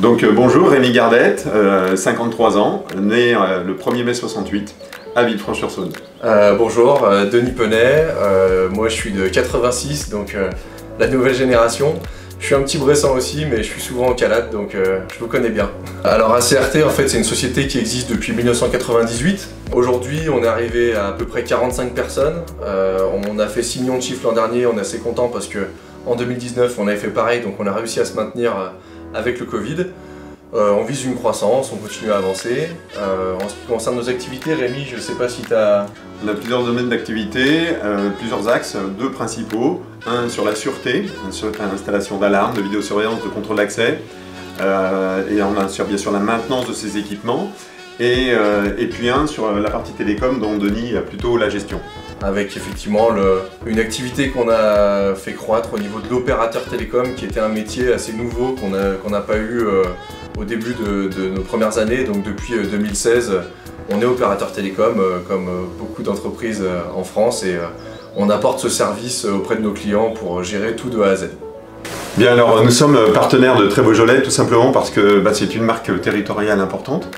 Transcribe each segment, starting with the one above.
Donc bonjour, Rémi Gardette, 53 ans, né le 1er mai 68 à Villefranche-sur-Saône. Bonjour, Denis Penet, moi je suis de 86, donc la nouvelle génération. Je suis un petit Bressan aussi, mais je suis souvent en Calade, donc je vous connais bien. Alors ACRT, en fait, c'est une société qui existe depuis 1998. Aujourd'hui, on est arrivé à peu près 45 personnes. On a fait 6 millions de chiffres l'an dernier, on est assez content parce que en 2019, on avait fait pareil, donc on a réussi à se maintenir avec le Covid. On vise une croissance, on continue à avancer. En ce qui concerne nos activités, Rémi, je ne sais pas si tu as... On a plusieurs domaines d'activité, plusieurs axes, deux principaux. Un sur la sûreté, sur l'installation d'alarmes, de vidéosurveillance, de contrôle d'accès. Et on a bien sûr la maintenance de ces équipements. Et puis un sur la partie télécom dont Denis a plutôt la gestion. Avec effectivement une activité qu'on a fait croître au niveau de l'opérateur télécom, qui était un métier assez nouveau qu'on n'a pas eu au début de nos premières années. Donc depuis 2016, on est opérateur télécom comme beaucoup d'entreprises en France et on apporte ce service auprès de nos clients pour gérer tout de A à Z. Bien alors, nous sommes partenaires de Très Beaujolais tout simplement parce que c'est une marque territoriale importante.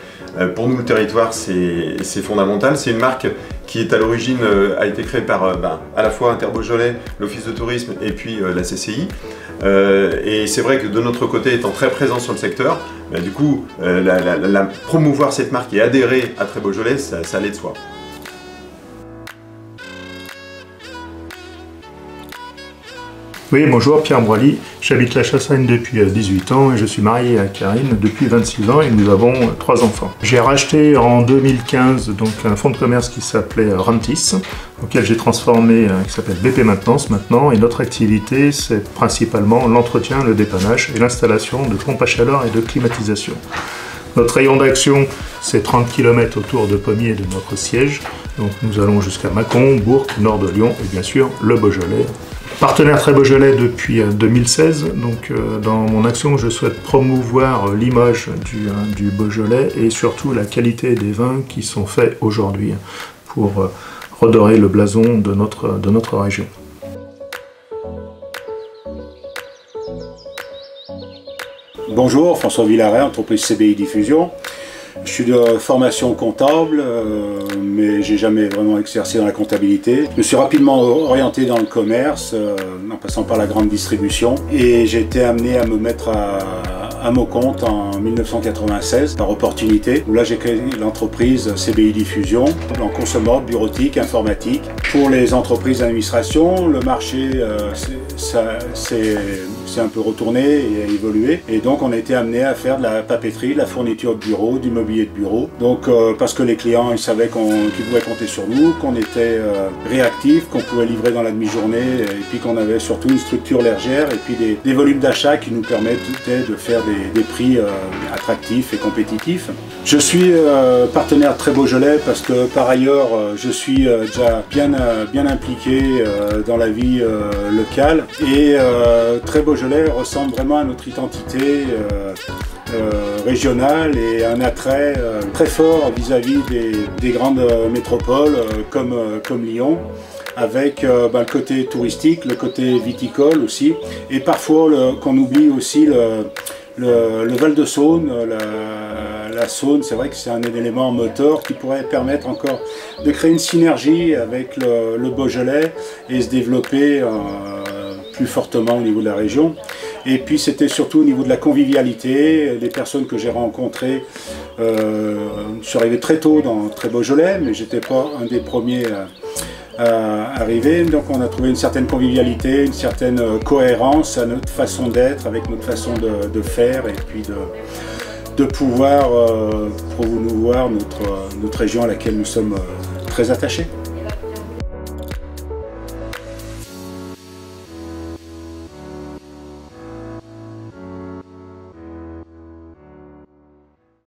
Pour nous, le territoire, c'est fondamental. C'est une marque qui est à l'origine, a été créée par à la fois Inter-Beaujolais, l'Office de tourisme et puis la CCI. Et c'est vrai que de notre côté, étant très présent sur le secteur, du coup, promouvoir cette marque et adhérer à Très Beaujolais, ça allait de soi. Oui, bonjour, Pierre Broily. J'habite la Chassagne depuis 18 ans et je suis marié à Karine depuis 26 ans et nous avons 3 enfants. J'ai racheté en 2015 donc un fonds de commerce qui s'appelait Rantis, auquel j'ai transformé, qui s'appelle BP Maintenance maintenant, et notre activité c'est principalement l'entretien, le dépannage et l'installation de pompes à chaleur et de climatisation. Notre rayon d'action, c'est 30 km autour de Pommiers et de notre siège. Donc nous allons jusqu'à Mâcon, Bourg, nord de Lyon et bien sûr le Beaujolais. Partenaire Très Beaujolais depuis 2016, donc dans mon action je souhaite promouvoir l'image du Beaujolais et surtout la qualité des vins qui sont faits aujourd'hui pour redorer le blason de notre région. Bonjour, François Villaret, entreprise CBI Diffusion. Je suis de formation comptable, mais j'ai jamais vraiment exercé dans la comptabilité. Je me suis rapidement orienté dans le commerce, en passant par la grande distribution, et j'ai été amené à me mettre à mon compte en 1996 par opportunité, où là j'ai créé l'entreprise CBI Diffusion, en consommable, bureautique, informatique. Pour les entreprises d'administration, le marché s'est un peu retourné et a évolué, et donc on a été amené à faire de la papeterie, de la fourniture de bureau, du mobilier de bureau. Donc parce que les clients ils savaient qu'ils pouvaient compter sur nous, qu'on était réactifs, qu'on pouvait livrer dans la demi-journée, et puis qu'on avait surtout une structure légère et puis des volumes d'achat qui nous permettaient de faire des prix attractifs et compétitifs. Je suis partenaire Très Beaujolais parce que par ailleurs je suis déjà bien impliqué dans la vie locale, et Très Beaujolais ressemble vraiment à notre identité régionale et un attrait très fort vis-à-vis des grandes métropoles comme Lyon, avec le côté touristique, le côté viticole aussi, et parfois qu'on oublie aussi le Val-de-Saône. La Saône, c'est vrai que c'est un élément moteur qui pourrait permettre encore de créer une synergie avec le Beaujolais et se développer plus fortement au niveau de la région. Et puis c'était surtout au niveau de la convivialité. Les personnes que j'ai rencontrées, je suis arrivé très tôt dans Très Beaujolais, mais j'étais pas un des premiers à arriver. Donc on a trouvé une certaine convivialité, une certaine cohérence à notre façon d'être, avec notre façon de faire, et puis de pouvoir promouvoir notre région à laquelle nous sommes très attachés.